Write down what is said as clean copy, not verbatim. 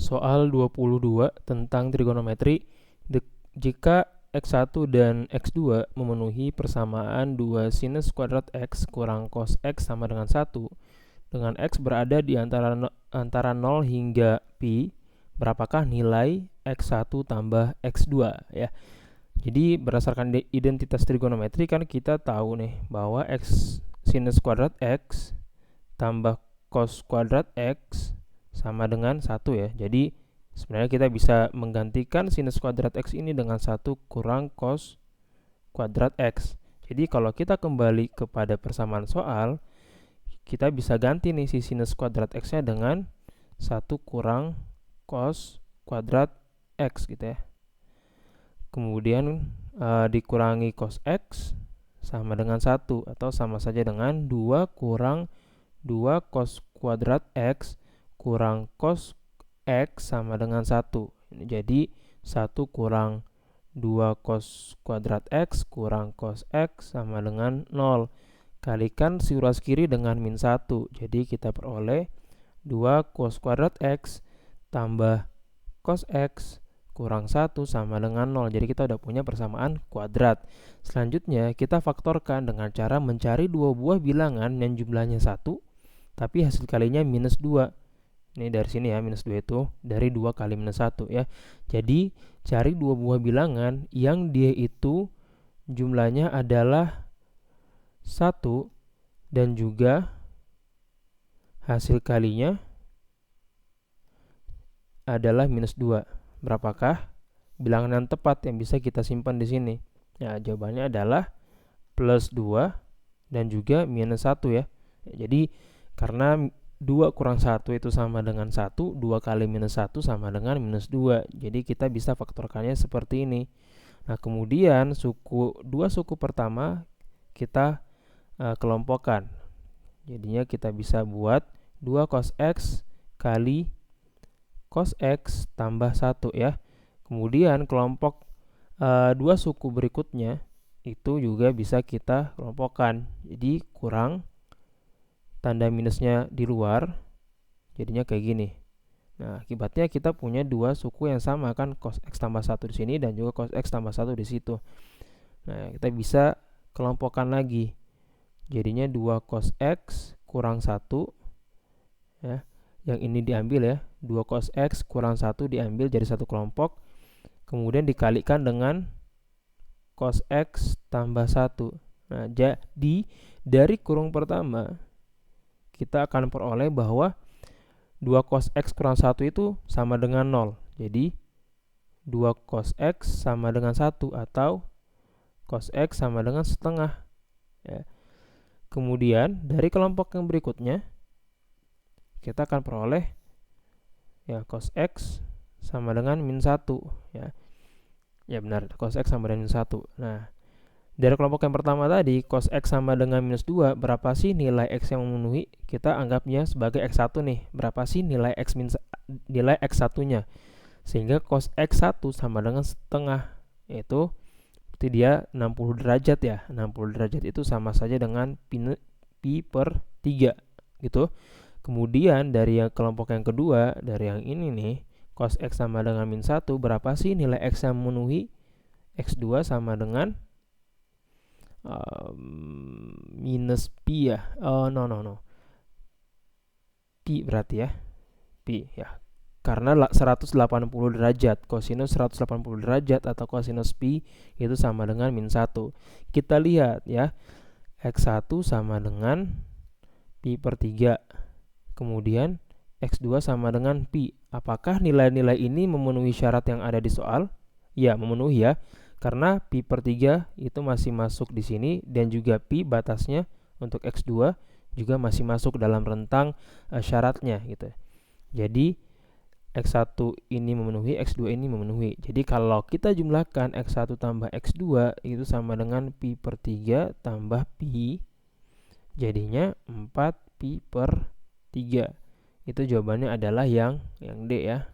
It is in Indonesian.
Soal 22 tentang trigonometri. Jika X1 dan X2 memenuhi persamaan 2 sinus kuadrat X kurang cos X sama dengan 1, dengan X berada di antara 0 hingga pi, berapakah nilai X1 tambah X2 ya. Jadi berdasarkan identitas trigonometri kan kita tahu nih bahwa X sinus kuadrat X tambah cos kuadrat X sama dengan 1 ya. Jadi sebenarnya kita bisa menggantikan sinus kuadrat X ini dengan 1 kurang cos kuadrat X. Jadi kalau kita kembali kepada persamaan soal, kita bisa ganti nih si sinus kuadrat X nya dengan 1 kurang cos kuadrat X gitu ya. Kemudian dikurangi cos X sama dengan 1 atau sama saja dengan 2 kurang 2 cos kuadrat X kurang cos X sama dengan 1. Jadi 1 kurang 2 cos kuadrat X kurang cos X sama dengan 0. Kalikan si uras kiri dengan min 1. Jadi kita peroleh 2 cos kuadrat X tambah cos X kurang 1 sama dengan 0. Jadi kita udah punya persamaan kuadrat. Selanjutnya kita faktorkan dengan cara mencari dua buah bilangan yang jumlahnya 1 tapi hasil kalinya minus 2. Ini dari sini ya, minus 2 itu dari 2 kali minus 1 ya. Jadi cari dua buah bilangan yang dia itu jumlahnya adalah 1 dan juga hasil kalinya adalah minus 2. Berapakah bilangan yang tepat yang bisa kita simpan di sini? Ya, jawabannya adalah plus 2 dan juga minus 1 ya. Jadi karena 2 kurang 1 itu sama dengan 1, 2 kali minus 1 sama dengan minus 2. Jadi kita bisa faktorkannya seperti ini. Nah, kemudian dua suku pertama kita kelompokkan. Jadinya kita bisa buat 2 cos X kali cos X tambah 1 ya. Kemudian kelompok dua suku berikutnya itu juga bisa kita kelompokkan. Jadi kurang tanda minusnya di luar, jadinya kayak gini. Nah, akibatnya kita punya dua suku yang sama kan, cos X tambah 1 di sini dan juga cos X tambah 1 di situ. Nah, kita bisa kelompokkan lagi. Jadinya 2 cos X kurang 1 ya. Yang ini diambil ya, 2 cos X kurang 1 diambil jadi satu kelompok. Kemudian dikalikan dengan cos X tambah 1. Nah, jadi dari kurung pertama kita akan peroleh bahwa 2 cos X kurang 1 itu sama dengan 0. Jadi 2 cos X sama dengan 1 atau cos X sama dengan setengah ya. Kemudian dari kelompok yang berikutnya kita akan peroleh ya cos X sama dengan min 1 ya. Ya benar, cos X sama dengan min 1. Nah, dari kelompok yang pertama tadi, cos X sama dengan minus 2, berapa sih nilai X yang memenuhi? Kita anggapnya sebagai X1 nih. Berapa sih nilai X1-nya? Sehingga cos X1 sama dengan setengah. Yaitu berarti dia 60 derajat ya. 60 derajat itu sama saja dengan pi per 3 gitu. Kemudian dari yang kelompok yang kedua, dari yang ini nih, cos X sama dengan min 1, berapa sih nilai X yang memenuhi? X2 sama dengan minus pi ya. No. Pi berarti ya. Pi ya. Karena 180 derajat. Kosinus 180 derajat atau kosinus pi itu sama dengan min 1. Kita lihat ya. X1 sama dengan pi per 3. Kemudian X2 sama dengan pi. Apakah nilai-nilai ini memenuhi syarat yang ada di soal? Ya, memenuhi ya. Karena pi per 3 itu masih masuk di sini dan juga pi batasnya untuk X2 juga masih masuk dalam rentang syaratnya gitu. Jadi X1 ini memenuhi, X2 ini memenuhi. Jadi kalau kita jumlahkan X1 tambah X2 itu sama dengan pi per 3 tambah pi, jadinya 4 pi per 3. Itu jawabannya adalah yang D ya.